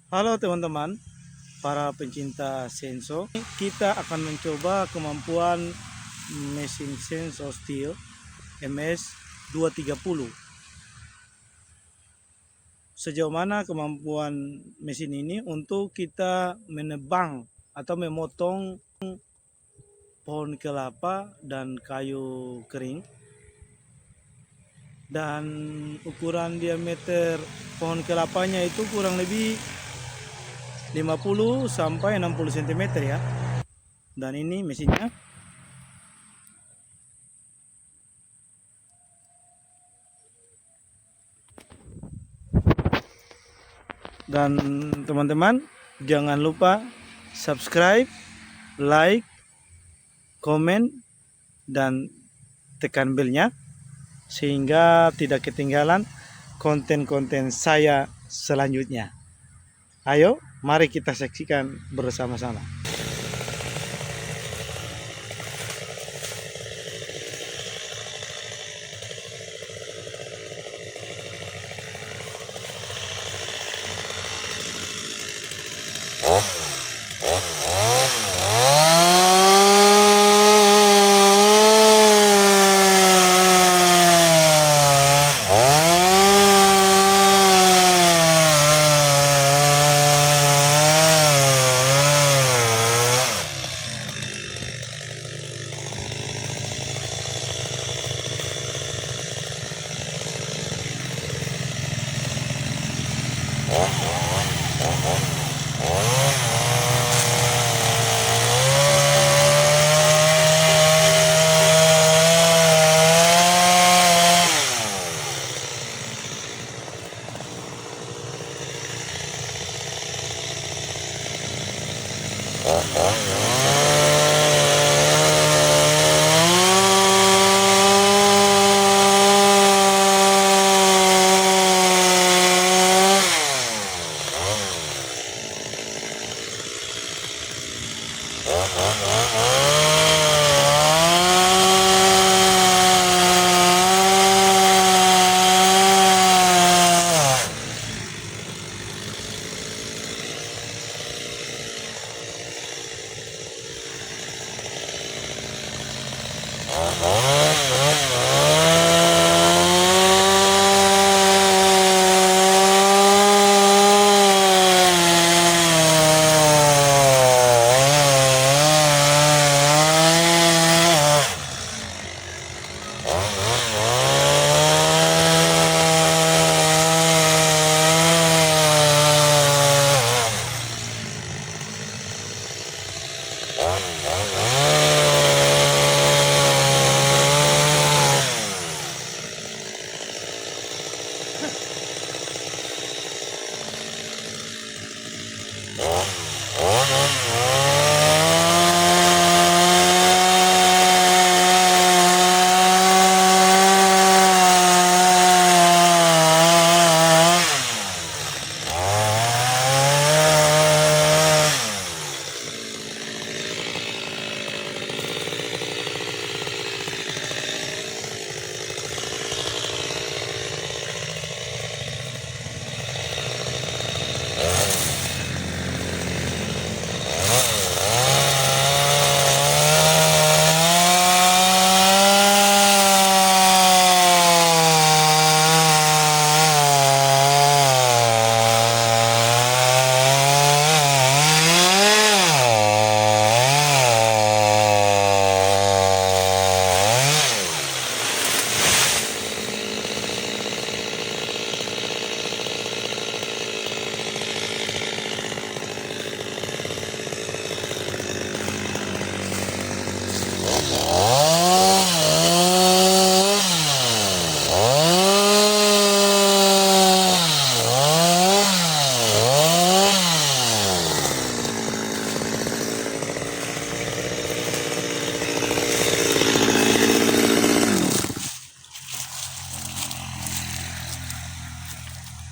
Halo teman-teman, para pencinta senso. Kita akan mencoba kemampuan mesin senso Stihl MS 230. Sejauh mana kemampuan mesin ini untuk kita menebang atau memotong pohon kelapa dan kayu kering, dan ukuran diameter pohon kelapanya itu kurang lebih 50 sampai 60 cm ya. Dan ini mesinnya. Dan teman-teman, jangan lupa subscribe, like, komen, dan tekan belnya sehingga tidak ketinggalan konten-konten saya selanjutnya. Ayo, mari kita saksikan bersama-sama.